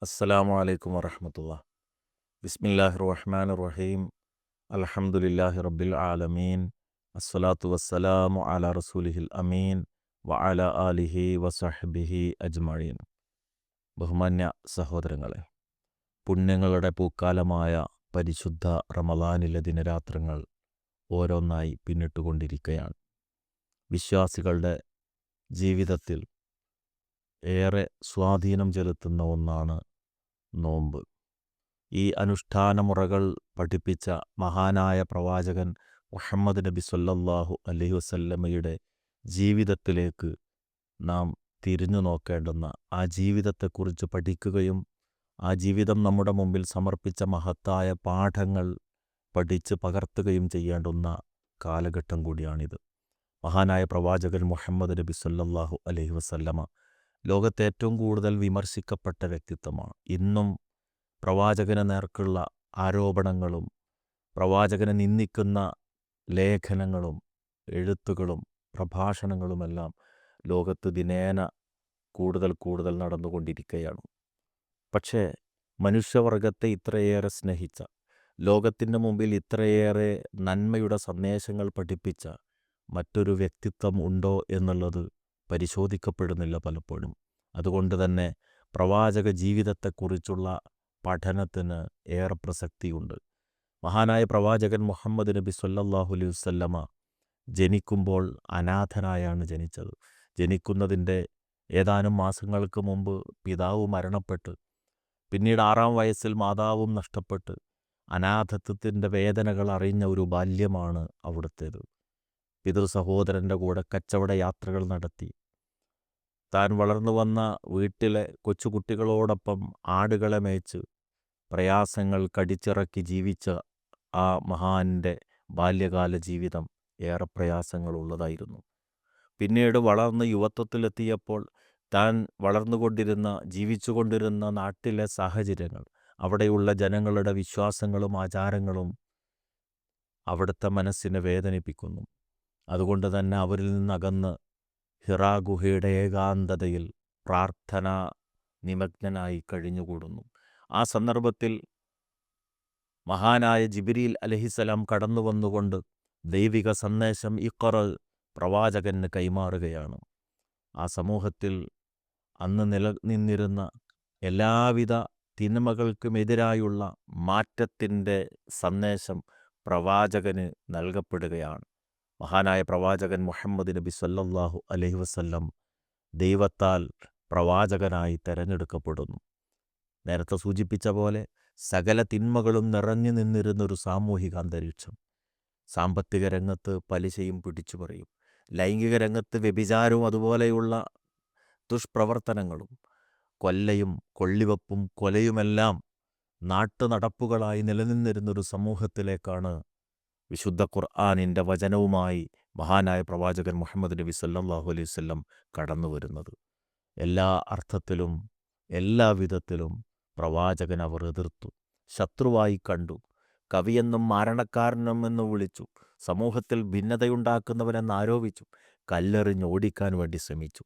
അസ്സലാമു അലൈക്കും വറഹ്മത്തുള്ളാ. ബിസ്മില്ലാഹിർ റഹ്മാനിർ റഹീം. അൽഹംദുലില്ലാഹി റബ്ബിൽ ആലമീൻ. അസ്സലാത്തു വസ്സലാമു അലാ റസൂലിഹിൽ അമീൻ വഅലാ ആലിഹി വസഹ്ബിഹി അജ്മഈൻ. ബഹുമാന്യ സഹോദരങ്ങളെ, പുണ്യങ്ങളുടെ പൂക്കാലമായ പരിശുദ്ധ റമളാനിലെ ദിനരാത്രങ്ങൾ ഓരോന്നായി പിന്നിട്ടുകൊണ്ടിരിക്കുകയാണ്. വിശ്വാസികളുടെ ജീവിതത്തിൽ ഏറെ സ്വാധീനം ചെലുത്തുന്ന ഒന്നാണ് നോമ്പ്. ഈ അനുഷ്ഠാനമുറകൾ പഠിപ്പിച്ച മഹാനായ പ്രവാചകൻ മുഹമ്മദ് നബി സല്ലല്ലാഹു അലൈഹി വസല്ലമയുടെ ജീവിതത്തിലേക്ക് നാം തിരിഞ്ഞു നോക്കേണ്ടുന്ന, ആ ജീവിതത്തെക്കുറിച്ച് പഠിക്കുകയും ആ ജീവിതം നമ്മുടെ മുമ്പിൽ സമർപ്പിച്ച മഹത്തായ പാഠങ്ങൾ പഠിച്ച് പകർത്തുകയും ചെയ്യേണ്ടുന്ന കാലഘട്ടം കൂടിയാണിത്. മഹാനായ പ്രവാചകൻ മുഹമ്മദ് നബി സല്ലല്ലാഹു അലൈഹി വസല്ലമ ലോകത്തെ ഏറ്റവും കൂടുതൽ വിമർശിക്കപ്പെട്ട വ്യക്തിത്വമാണ്. ഇന്നും പ്രവാചകന് നേർക്കുള്ള ആരോപണങ്ങളും പ്രവാചകനെ നിന്ദിക്കുന്ന ലേഖനങ്ങളും എഴുത്തുകളും പ്രഭാഷണങ്ങളുമെല്ലാം ലോകത്ത് ദിനേന കൂടുതൽ കൂടുതൽ നടന്നുകൊണ്ടിരിക്കുകയാണ്. പക്ഷേ മനുഷ്യവർഗത്തെ ഇത്രയേറെ സ്നേഹിച്ച, ലോകത്തിൻ്റെ മുമ്പിൽ ഇത്രയേറെ നന്മയുടെ സന്ദേശങ്ങൾ പഠിപ്പിച്ച മറ്റൊരു വ്യക്തിത്വം ഉണ്ടോ എന്നുള്ളത് പരിശോധിക്കപ്പെടുന്നില്ല പലപ്പോഴും. അതുകൊണ്ട് തന്നെ പ്രവാചക ജീവിതത്തെക്കുറിച്ചുള്ള പഠനത്തിന് ഏറെ പ്രസക്തിയുണ്ട്. മഹാനായ പ്രവാചകൻ മുഹമ്മദ് നബി സല്ലല്ലാഹു അലൈഹി വസല്ലമ ജനിക്കുമ്പോൾ അനാഥനായാണ് ജനിച്ചത്. ജനിക്കുന്നതിൻ്റെ ഏതാനും മാസങ്ങൾക്ക് മുമ്പ് പിതാവ് മരണപ്പെട്ട്, പിന്നീട് 6-ാം വയസ്സിൽ മാതാവും നഷ്ടപ്പെട്ട് അനാഥത്വത്തിൻ്റെ വേദനകൾ അറിഞ്ഞ ഒരു ബാല്യമാണ് അവിടുത്തേത്. പിതൃ സഹോദരൻ്റെ കൂടെ കച്ചവട യാത്രകൾ നടത്തി, താൻ വളർന്നു വന്ന വീട്ടിലെ കൊച്ചുകുട്ടികളോടൊപ്പം ആടുകളെ മേയ്ച്ച് പ്രയാസങ്ങൾ കടിച്ചിറക്കി ജീവിച്ച ആ മഹാൻ്റെ ബാല്യകാല ജീവിതം ഏറെ പ്രയാസങ്ങളുള്ളതായിരുന്നു. പിന്നീട് വളർന്ന് യുവത്വത്തിലെത്തിയപ്പോൾ താൻ വളർന്നുകൊണ്ടിരുന്ന, ജീവിച്ചുകൊണ്ടിരുന്ന നാട്ടിലെ സാഹചര്യങ്ങൾ, അവിടെയുള്ള ജനങ്ങളുടെ വിശ്വാസങ്ങളും ആചാരങ്ങളും അവിടുത്തെ മനസ്സിനെ വേദനിപ്പിക്കുന്നു. അതുകൊണ്ട് തന്നെ അവരിൽ നിന്നകന്ന് ഹിറാ ഗുഹയുടെ ഏകാന്തതയിൽ പ്രാർത്ഥന നിമഗ്നനായി കഴിഞ്ഞുകൂടുന്നു. ആ സന്ദർഭത്തിൽ മഹാനായ ജിബ്രീൽ അലൈഹിസ്സലാം കടന്നു വന്നുകൊണ്ട് ദൈവിക സന്ദേശം ഇഖ്റ പ്രവാചകന് കൈമാറുകയാണ്. ആ സമൂഹത്തിൽ അന്ന് നിലനിന്നിരുന്ന എല്ലാവിധ തിന്മകൾക്കുമെതിരായുള്ള മാറ്റത്തിൻ്റെ സന്ദേശം പ്രവാചകന് നൽകപ്പെടുകയാണ്. മഹാനായ പ്രവാചകൻ മുഹമ്മദ് നബി സല്ലല്ലാഹു അലൈഹി വസല്ലം ദൈവത്താൽ പ്രവാചകനായി തെരഞ്ഞെടുക്കപ്പെടുന്നു. നേരത്തെ സൂചിപ്പിച്ച പോലെ സകല തിന്മകളും നിറഞ്ഞു നിന്നിരുന്നൊരു സാമൂഹിക അന്തരീക്ഷം. സാമ്പത്തിക രംഗത്ത് പലിശയും പിടിച്ചുപറിയും, ലൈംഗിക രംഗത്ത് വ്യഭിചാരവും അതുപോലെയുള്ള ദുഷ്പ്രവർത്തനങ്ങളും, കൊല്ലയും കൊള്ളിവെപ്പും കൊലയുമെല്ലാം നാട്ടുനടപ്പുകളായി നിലനിന്നിരുന്നൊരു സമൂഹത്തിലേക്കാണ് വിശുദ്ധ ഖുർആനിൻ്റെ വചനവുമായി മഹാനായ പ്രവാചകൻ മുഹമ്മദ് നബി സല്ലല്ലാഹു അലൈഹി വസല്ലം കടന്നു വരുന്നത്. എല്ലാ അർത്ഥത്തിലും എല്ലാ വിധത്തിലും പ്രവാചകൻ അവർ എതിർത്തു, ശത്രുവായി കണ്ടു, കവിയെന്നും മാരണക്കാരനും എന്ന് വിളിച്ചു, സമൂഹത്തിൽ ഭിന്നതയുണ്ടാക്കുന്നവനെന്ന് ആരോപിച്ചു, കല്ലെറിഞ്ഞ് ഓടിക്കാൻ വേണ്ടി ശ്രമിച്ചു.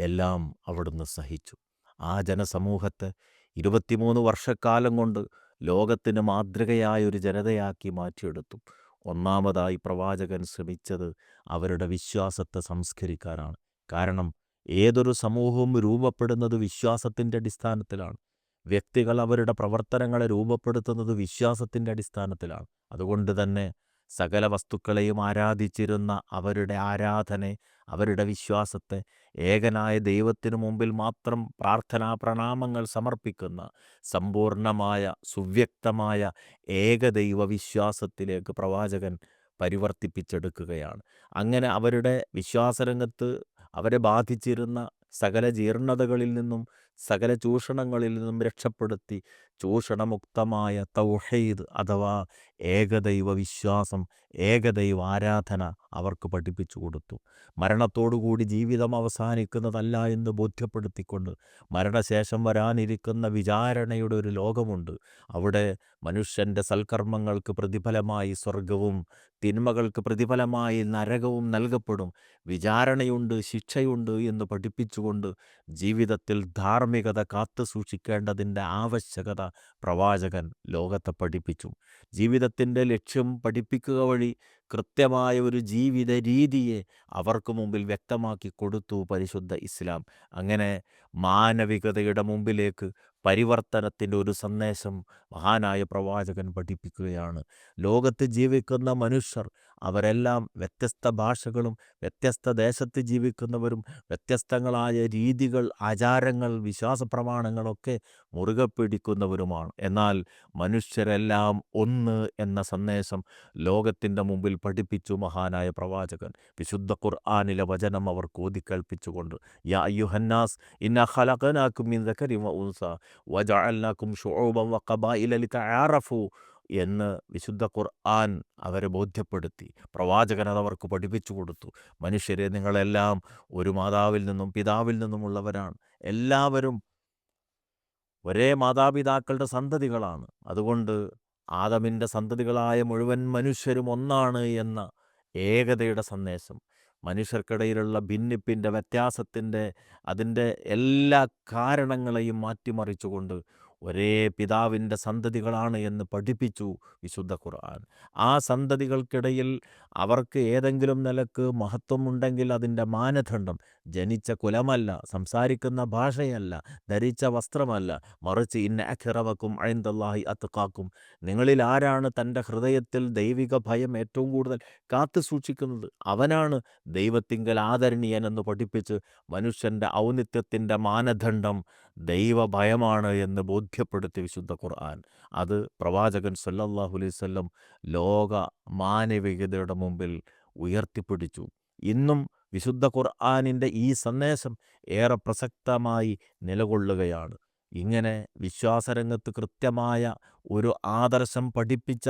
എല്ലാം അവിടുന്ന് സഹിച്ചു. ആ ജനസമൂഹത്തെ 23 വർഷക്കാലം കൊണ്ട് ലോകത്തിന് മാതൃകയായ ഒരു ജനതയാക്കി മാറ്റിയെടുത്തു. ഒന്നാമതായി പ്രവാചകൻ ശ്രമിച്ചത് അവരുടെ വിശ്വാസത്തെ സംസ്കരിക്കാനാണ്. കാരണം ഏതൊരു സമൂഹവും രൂപപ്പെടുന്നത് വിശ്വാസത്തിൻ്റെ അടിസ്ഥാനത്തിലാണ്. വ്യക്തികൾ അവരുടെ പ്രവർത്തനങ്ങളെ രൂപപ്പെടുത്തുന്നത് വിശ്വാസത്തിൻ്റെ അടിസ്ഥാനത്തിലാണ്. അതുകൊണ്ട് തന്നെ സകല വസ്തുക്കളെയും ആരാധിച്ചിരുന്ന അവരുടെ ആരാധന, അവരുടെ വിശ്വാസത്തെ ഏകനായ ദൈവത്തിനു മുമ്പിൽ മാത്രം പ്രാർത്ഥനാ പ്രണാമങ്ങൾ സമർപ്പിക്കുന്ന സമ്പൂർണമായ സുവ്യക്തമായ ഏകദൈവ വിശ്വാസത്തിലേക്ക് പ്രവാചകൻ പരിവർത്തിപ്പിച്ചെടുക്കുകയാണ്. അങ്ങനെ അവരുടെ വിശ്വാസരംഗത്ത് അവരെ ബാധിച്ചിരുന്ന സകല ജീർണതകളിൽ നിന്നും സകല ചൂഷണങ്ങളിൽ നിന്നും രക്ഷപ്പെടുത്തി ചൂഷണമുക്തമായ തൗഹീദ് അഥവാ ഏകദൈവ വിശ്വാസം, ഏകദൈവ ആരാധന അവർക്ക് പഠിപ്പിച്ചു കൊടുത്തു. മരണത്തോടുകൂടി ജീവിതം അവസാനിക്കുന്നതല്ല എന്ന് ബോധ്യപ്പെടുത്തിക്കൊണ്ട് മരണശേഷം വരാനിരിക്കുന്ന വിചാരണയുടെ ഒരു ലോകമുണ്ട്. അവിടെ മനുഷ്യൻ്റെ സൽക്കർമ്മങ്ങൾക്ക് പ്രതിഫലമായി സ്വർഗവും തിന്മകൾക്ക് പ്രതിഫലമായി നരകവും നൽകപ്പെടും, വിചാരണയുണ്ട്, ശിക്ഷയുണ്ട് എന്ന് പഠിപ്പിച്ചുകൊണ്ട് ജീവിതത്തിൽ ധാർമ്മികത കാത്തു സൂക്ഷിക്കേണ്ടതിൻ്റെ ആവശ്യകത പ്രവാചകൻ ലോകത്തെ പഠിപ്പിച്ചു. ജീവിതത്തിൻ്റെ ലക്ഷ്യം പഠിപ്പിക്കുക വഴി കൃത്യമായ ഒരു ജീവിത രീതിയെ അവർക്ക് മുമ്പിൽ വ്യക്തമാക്കി കൊടുത്തു പരിശുദ്ധ ഇസ്ലാം. അങ്ങനെ മാനവികതയുടെ മുമ്പിലേക്ക് പരിവർത്തനത്തിൻ്റെ ഒരു സന്ദേശം മഹാനായ പ്രവാചകൻ പഠിപ്പിക്കുകയാണ്. ലോകത്ത് ജീവിക്കുന്ന മനുഷ്യർ അവരെല്ലാം വ്യത്യസ്ത ഭാഷകളും വ്യത്യസ്ത ദേശത്ത് ജീവിക്കുന്നവരും വ്യത്യസ്തങ്ങളായ രീതികൾ, ആചാരങ്ങൾ, വിശ്വാസ പ്രമാണങ്ങളൊക്കെ മുറുകെ പിടിക്കുന്നവരുമാണ്. എന്നാൽ മനുഷ്യരെല്ലാം ഒന്ന് എന്ന സന്ദേശം ലോകത്തിൻ്റെ മുമ്പിൽ പഠിപ്പിച്ചു മഹാനായ പ്രവാചകൻ. വിശുദ്ധ ഖുർആനിലെ വചനം അവർക്ക് ഓതിക്കേൾപ്പിച്ചുകൊണ്ട് യാ അയ്യുഹന്നാസ് ഇന്നാ ഖലഖനാകും മിൻ ദക്കരിൻ വ ഉൻസ വജഅൽനാകും ശുഊബൻ വഖബായില ലിതആറഫു എന്ന് വിശുദ്ധ ഖുർആൻ അവരെ ബോധ്യപ്പെടുത്തി. പ്രവാചകൻ അത് അവർക്ക് പഠിപ്പിച്ചു കൊടുത്തു. മനുഷ്യരെ, നിങ്ങളെല്ലാം ഒരു മാതാവിൽ നിന്നും പിതാവിൽ നിന്നുമുള്ളവരാണ്. എല്ലാവരും ഒരേ മാതാപിതാക്കളുടെ സന്തതികളാണ്. അതുകൊണ്ട് ആദമിൻ്റെ സന്തതികളായ മുഴുവൻ മനുഷ്യരും ഒന്നാണ് എന്ന ഏകതയുടെ സന്ദേശം, മനുഷ്യർക്കിടയിലുള്ള ഭിന്നിപ്പിൻ്റെ, വ്യത്യാസത്തിൻ്റെ, അതിൻ്റെ എല്ലാ കാരണങ്ങളെയും മാറ്റിമറിച്ചുകൊണ്ട് ഒരേ പിതാവിൻ്റെ സന്തതികളാണ് എന്ന് പഠിപ്പിച്ചു വിശുദ്ധ ഖുർആൻ. ആ സന്തതികൾക്കിടയിൽ അവർക്ക് ഏതെങ്കിലും നിലക്ക് മഹത്വമുണ്ടെങ്കിൽ അതിൻ്റെ മാനദണ്ഡം ജനിച്ച കുലമല്ല, സംസാരിക്കുന്ന ഭാഷയല്ല, ധരിച്ച വസ്ത്രമല്ല, മറിച്ച് ഇന്ന അക്റമക്കും ഇൻദല്ലാഹി അത്ഖാക്കും, നിങ്ങളിൽ ആരാണ് തൻ്റെ ഹൃദയത്തിൽ ദൈവിക ഭയം ഏറ്റവും കൂടുതൽ കാത്തു സൂക്ഷിക്കുന്നത് അവനാണ് ദൈവത്തിങ്കൽ ആദരണീയനെന്ന് പഠിപ്പിച്ച് മനുഷ്യൻ്റെ ഔന്നിത്യത്തിൻ്റെ മാനദണ്ഡം ദൈവഭയമാണ് എന്ന് ബോധ്യപ്പെടുത്തി വിശുദ്ധ ഖുർആൻ. അത് പ്രവാചകൻ സല്ലല്ലാഹു അലൈഹി വസല്ലം ലോക മാനവികതയുടെ മുമ്പിൽ ഉയർത്തിപ്പിടിച്ചു. ഇന്നും വിശുദ്ധ ഖുർആനിൻ്റെ ഈ സന്ദേശം ഏറെ പ്രസക്തമായി നിലകൊള്ളുകയാണ്. ഇങ്ങനെ വിശ്വാസരംഗത്ത് കൃത്യമായ ഒരു ആദർശം പഠിപ്പിച്ച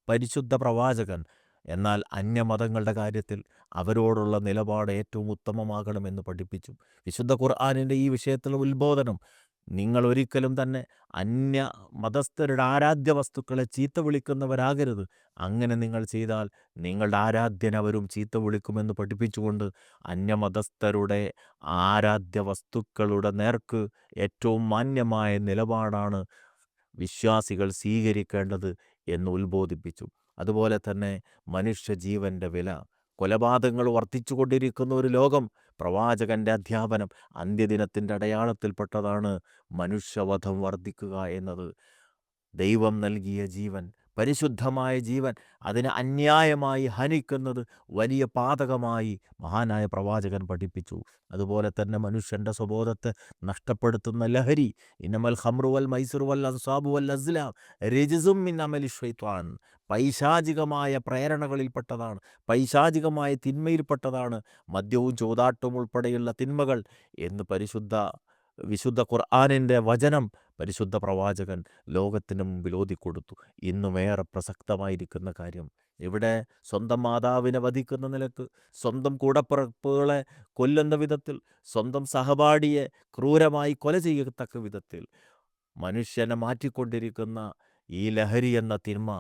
പരിശുദ്ധ പ്രവാചകൻ, എന്നാൽ അന്യമതങ്ങളുടെ കാര്യത്തിൽ അവരോടുള്ള നിലപാട് ഏറ്റവും ഉത്തമമാകണമെന്ന് പഠിപ്പിച്ചു. വിശുദ്ധ ഖുർആനിൻ്റെ ഈ വിഷയത്തിലുള്ള ഉത്ബോധനം, നിങ്ങൾ ഒരിക്കലും തന്നെ അന്യ മതസ്ഥരുടെ ആരാധ്യ വസ്തുക്കളെ ചീത്ത വിളിക്കുന്നവരാകരുത്. അങ്ങനെ നിങ്ങൾ ചെയ്താൽ നിങ്ങളുടെ ആരാധ്യനവരും ചീത്ത വിളിക്കുമെന്ന് പഠിപ്പിച്ചുകൊണ്ട് അന്യമതസ്ഥരുടെ ആരാധ്യ വസ്തുക്കളുടെ നേർക്ക് ഏറ്റവും മാന്യമായ നിലപാടാണ് വിശ്വാസികൾ സ്വീകരിക്കേണ്ടത് എന്ന് ഉത്ബോധിപ്പിച്ചു. അതുപോലെ തന്നെ മനുഷ്യജീവൻ്റെ വില, കൊലപാതകങ്ങൾ വർദ്ധിച്ചുകൊണ്ടിരിക്കുന്ന ഒരു ലോകം, പ്രവാചകൻ്റെ അധ്യാപനം, അന്ത്യദിനത്തിൻ്റെ അടയാളത്തിൽപ്പെട്ടതാണ് മനുഷ്യവധം വർദ്ധിക്കുക എന്നത്. ദൈവം നൽകിയ ജീവൻ, പരിശുദ്ധമായ ജീവൻ, അതിനെ അന്യായമായി ഹനിക്കുന്നത് വലിയ പാതകമായി മഹാനായ പ്രവാചകൻ പഠിപ്പിച്ചു. അതുപോലെ തന്നെ മനുഷ്യൻ്റെ സ്വബോധത്തെ നഷ്ടപ്പെടുത്തുന്ന ലഹരി, ഇന്നമൽ ഖംറു വൽ മൈസിറു വൽ അൻസാബു വൽ അസ്ലാം റിജ്സും മിൻ അമലി ശൈത്വാൻ, പൈശാചികമായ പ്രേരണകളിൽപ്പെട്ടതാണ്, പൈശാചികമായ തിന്മയിൽപ്പെട്ടതാണ് മദ്യവും ചൂതാട്ടവും ഉൾപ്പെടെയുള്ള തിന്മകൾ എന്ന് വിശുദ്ധ ഖുർആനിൻ്റെ വചനം പരിശുദ്ധ പ്രവാചകൻ ലോകത്തിന് മുമ്പിൽ ഓതിക്കൊടുത്തു. ഇന്നുമേറെ പ്രസക്തമായിരിക്കുന്ന കാര്യം, ഇവിടെ സ്വന്തം മാതാവിനെ വധിക്കുന്ന നിലക്ക്, സ്വന്തം കൂടപ്പിറപ്പുകളെ കൊല്ലുന്ന വിധത്തിൽ, സ്വന്തം സഹപാഠിയെ ക്രൂരമായി കൊല ചെയ്യത്തക്ക വിധത്തിൽ മനുഷ്യനെ മാറ്റിക്കൊണ്ടിരിക്കുന്ന ഈ ലഹരി എന്ന തിന്മ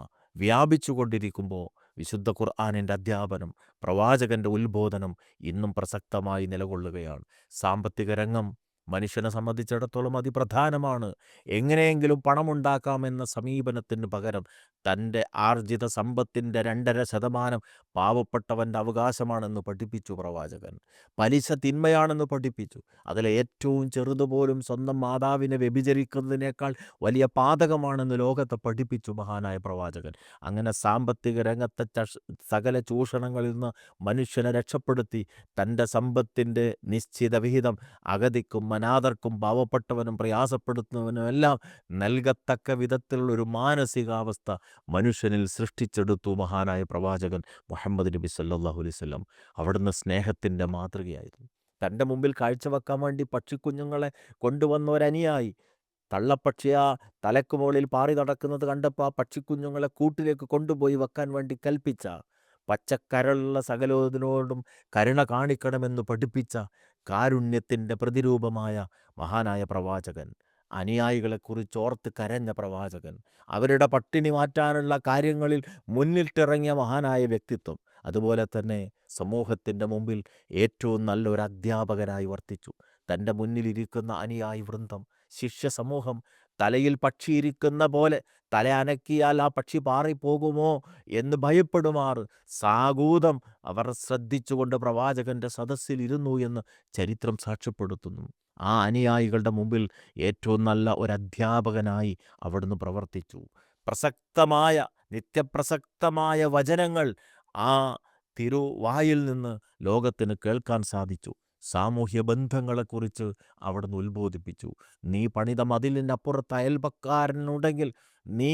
വ്യാപിച്ചുകൊണ്ടിരിക്കുമ്പോൾ വിശുദ്ധ ഖുർആനിൻ്റെ അധ്യാപനം, പ്രവാചകൻ്റെ ഉത്ബോധനം ഇന്നും പ്രസക്തമായി നിലകൊള്ളുകയാണ്. സാമ്പത്തിക രംഗം മനുഷ്യനെ സംബന്ധിച്ചിടത്തോളം അതിപ്രധാനമാണ്. എങ്ങനെയെങ്കിലും പണമുണ്ടാക്കാമെന്ന സമീപനത്തിന് പകരം തൻ്റെ ആർജിത സമ്പത്തിൻ്റെ 2.5% പാവപ്പെട്ടവൻ്റെ അവകാശമാണെന്ന് പഠിപ്പിച്ചു പ്രവാചകൻ. പലിശ തിന്മയാണെന്ന് പഠിപ്പിച്ചു. അതിലെ ഏറ്റവും ചെറുതുപോലും സ്വന്തം മാതാവിനെ വ്യഭിചരിക്കുന്നതിനേക്കാൾ വലിയ പാതകമാണെന്ന് ലോകത്തെ പഠിപ്പിച്ചു മഹാനായ പ്രവാചകൻ. അങ്ങനെ സാമ്പത്തിക രംഗത്തെ സകല ചൂഷണങ്ങളിൽ നിന്ന് മനുഷ്യനെ രക്ഷപ്പെടുത്തി തൻ്റെ സമ്പത്തിൻ്റെ നിശ്ചിത വിഹിതം അഗതിക്കും അനാഥർക്കും പാവപ്പെട്ടവനും പ്രയാസപ്പെടുത്തുന്നവനും എല്ലാം നൽകത്തക്ക വിധത്തിലുള്ളൊരു മാനസികാവസ്ഥ മനുഷ്യനിൽ സൃഷ്ടിച്ചെടുത്തു മഹാനായ പ്രവാചകൻ മുഹമ്മദ് നബി സല്ലല്ലാഹു അലൈഹി വസല്ലം. അവിടുന്ന് സ്നേഹത്തിൻ്റെ മാതൃകയായിരുന്നു. തൻ്റെ മുമ്പിൽ കാഴ്ചവെക്കാൻ വേണ്ടി പക്ഷിക്കുഞ്ഞുങ്ങളെ കൊണ്ടുവന്ന ഒരനുയായി തള്ളപ്പക്ഷിയ തലക്ക് മുകളിൽ പാറി നടക്കുന്നത് കണ്ടപ്പോൾ ആ പക്ഷിക്കുഞ്ഞുങ്ങളെ കൂട്ടിലേക്ക് കൊണ്ടുപോയി വെക്കാൻ വേണ്ടി കൽപ്പിച്ച, പച്ചക്കരളുള്ള സകലതിനോടും കരുണ കാണിക്കണമെന്ന് പഠിപ്പിച്ച കാരുണ്യത്തിൻ്റെ പ്രതിരൂപമായ മഹാനായ പ്രവാചകൻ, അനുയായികളെക്കുറിച്ച് ഓർത്ത് കരഞ്ഞ പ്രവാചകൻ, അവരുടെ പട്ടിണി മാറ്റാനുള്ള കാര്യങ്ങളിൽ മുന്നിട്ടിറങ്ങിയ മഹാനായ വ്യക്തിത്വം, അതുപോലെ തന്നെ സമൂഹത്തിൻ്റെ മുമ്പിൽ ഏറ്റവും നല്ലൊരു അധ്യാപകനായി വർത്തിച്ചു. തൻ്റെ മുന്നിലിരിക്കുന്ന അനുയായി വൃന്ദം, ശിഷ്യ സമൂഹം തലയിൽ പക്ഷിയിരിക്കുന്ന പോലെ തല അനക്കിയാൽ ആ പക്ഷി പാറിപ്പോകുമോ എന്ന് ഭയപ്പെടുമാറ് സാഗൂതം അവർ ശ്രദ്ധിച്ചുകൊണ്ട് പ്രവാചകന്റെ സദസ്സിൽ ഇരുന്നു എന്ന് ചരിത്രം സാക്ഷ്യപ്പെടുത്തുന്നു. ആ അനുയായികളുടെ മുമ്പിൽ ഏറ്റവും നല്ല ഒരു അധ്യാപകനായി അവിടുന്ന് പ്രവർത്തിച്ചു. പ്രസക്തമായ നിത്യപ്രസക്തമായ വചനങ്ങൾ ആ തിരുവായിൽ നിന്ന് ലോകത്തിന് കേൾക്കാൻ സാധിച്ചു. സാമൂഹ്യ ബന്ധങ്ങളെക്കുറിച്ച് അവിടുന്ന് ഉത്ബോധിപ്പിച്ചു. നീ പണിത മതിലിനപ്പുറത്ത് അയൽപക്കാരനുണ്ടെങ്കിൽ, നീ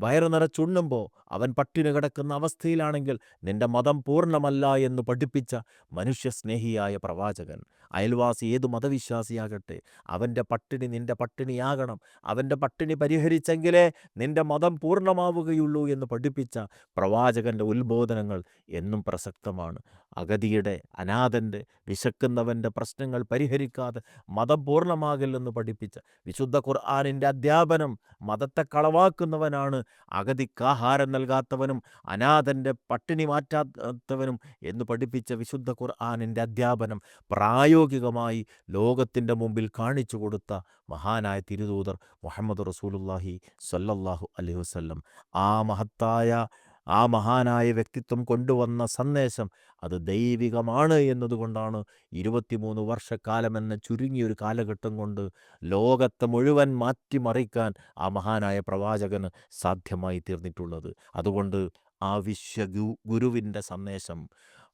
വയറു നിറച്ചുണ്ണുമ്പോൾ അവൻ പട്ടിണി കിടക്കുന്ന അവസ്ഥയിലാണെങ്കിൽ നിന്റെ മതം പൂർണ്ണമല്ല എന്ന് പഠിപ്പിച്ച മനുഷ്യസ്നേഹിയായ പ്രവാചകൻ. അയൽവാസി ഏതു മതവിശ്വാസിയാകട്ടെ, അവൻ്റെ പട്ടിണി നിന്റെ പട്ടിണിയാകണം, അവൻ്റെ പട്ടിണി പരിഹരിച്ചെങ്കിലേ നിന്റെ മതം പൂർണ്ണമാവുകയുള്ളൂ എന്ന് പഠിപ്പിച്ച പ്രവാചകൻ്റെ ഉത്ബോധനങ്ങൾ എന്നും പ്രസക്തമാണ്. അഗതിയുടെ, അനാഥൻ്റെ, വിശക്കുന്നവൻ്റെ പ്രശ്നങ്ങൾ പരിഹരിക്കാതെ മതം പൂർണ്ണമാകില്ലെന്ന് പഠിപ്പിച്ച വിശുദ്ധ ഖുർആനിൻ്റെ അധ്യാപനം മതത്തെ കളവാക്കുന്നവനാണ്. അഗതിക്ക് ആഹാരം നൽകാത്തവനും അനാഥൻ്റെ പട്ടിണി മാറ്റാത്തവനും എന്ന് പഠിപ്പിച്ച വിശുദ്ധ ഖുർആനിൻ്റെ അധ്യാപനം പ്രായോഗികമായി ലോകത്തിൻ്റെ മുമ്പിൽ കാണിച്ചു കൊടുത്ത മഹാനായ തിരുദൂതർ മുഹമ്മദ് റസൂലുള്ളാഹി സ്വല്ലല്ലാഹു അലൈഹി വസല്ലം. ആ മഹാനായ വ്യക്തിത്വം കൊണ്ടുവന്ന സന്ദേശം അത് ദൈവികമാണ് എന്നതുകൊണ്ടാണ് 23 വർഷക്കാലമെന്ന ചുരുങ്ങിയൊരു കാലഘട്ടം കൊണ്ട് ലോകത്തെ മുഴുവൻ മാറ്റിമറിക്കാൻ ആ മഹാനായ പ്രവാചകന് സാധ്യമായി തീർന്നിട്ടുള്ളത്. അതുകൊണ്ട് ആ ഗുരുവിൻ്റെ സന്ദേശം,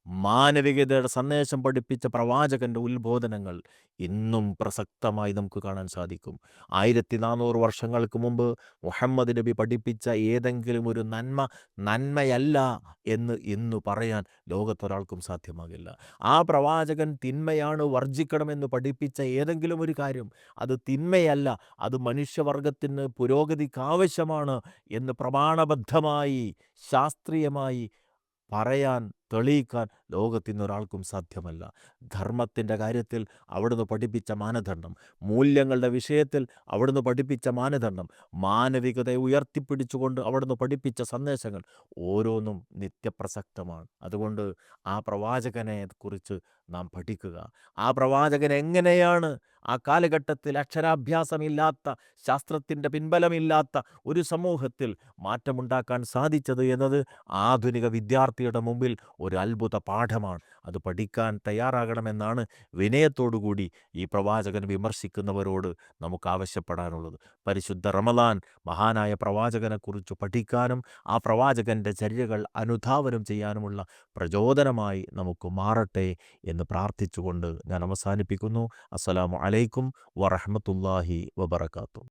മാനവികതയുടെ സന്ദേശം പഠിപ്പിച്ച പ്രവാചകൻ്റെ ഉത്ബോധനങ്ങൾ ഇന്നും പ്രസക്തമായി നമുക്ക് കാണാൻ സാധിക്കും. 1400 വർഷങ്ങൾക്ക് മുമ്പ് മുഹമ്മദ് നബി പഠിപ്പിച്ച ഏതെങ്കിലും ഒരു നന്മയല്ല എന്ന് ഇന്ന് പറയാൻ ലോകത്തൊരാൾക്കും സാധ്യമാകില്ല. ആ പ്രവാചകൻ തിന്മയാണ്, വർജിക്കണമെന്ന് പഠിപ്പിച്ച ഏതെങ്കിലും ഒരു കാര്യം അത് തിന്മയല്ല, അത് മനുഷ്യവർഗത്തിന് പുരോഗതിക്ക് ആവശ്യമാണ് എന്ന് പ്രമാണബദ്ധമായി ശാസ്ത്രീയമായി പറയാൻ, തെളിയിക്കാൻ ലോകത്തിനൊരാൾക്കും സാധ്യമല്ല. ധർമ്മത്തിൻ്റെ കാര്യത്തിൽ അവിടുന്ന് പഠിപ്പിച്ച മാനദണ്ഡം, മൂല്യങ്ങളുടെ വിഷയത്തിൽ അവിടുന്ന് പഠിപ്പിച്ച മാനദണ്ഡം, മാനവികതയെ ഉയർത്തിപ്പിടിച്ചുകൊണ്ട് അവിടുന്ന് പഠിപ്പിച്ച സന്ദേശങ്ങൾ ഓരോന്നും നിത്യപ്രസക്തമാണ്. അതുകൊണ്ട് ആ പ്രവാചകനെ കുറിച്ച് നാം പഠിക്കുക. ആ പ്രവാചകൻ എങ്ങനെയാണ് ആ കാലഘട്ടത്തിൽ അക്ഷരാഭ്യാസമില്ലാത്ത, ശാസ്ത്രത്തിൻ്റെ പിൻബലമില്ലാത്ത ഒരു സമൂഹത്തിൽ മാറ്റമുണ്ടാക്കാൻ സാധിച്ചത് എന്നത് ആധുനിക വിദ്യാർത്ഥിയുടെ മുമ്പിൽ ഒരു അത്ഭുത പാഠമാണ്. അത് പഠിക്കാൻ തയ്യാറാകണമെന്നാണ് വിനയത്തോടുകൂടി ഈ പ്രവാചകൻ വിമർശിക്കുന്നവരോട് നമുക്ക് ആവശ്യപ്പെടാനുള്ളത്. പരിശുദ്ധ റമദാൻ മഹാനായ പ്രവാചകനെക്കുറിച്ച് പഠിക്കാനും ആ പ്രവാചകൻ്റെ ചര്യകൾ അനുധാവനം ചെയ്യാനുമുള്ള പ്രചോദനമായി നമുക്ക് മാറട്ടെ എന്ന് പ്രാർത്ഥിച്ചുകൊണ്ട് ഞാൻ അവസാനിപ്പിക്കുന്നു. അസ്സലാമു അലൈക്കും വറഹ്മത്തുള്ളാഹി വബറകാതുഹു.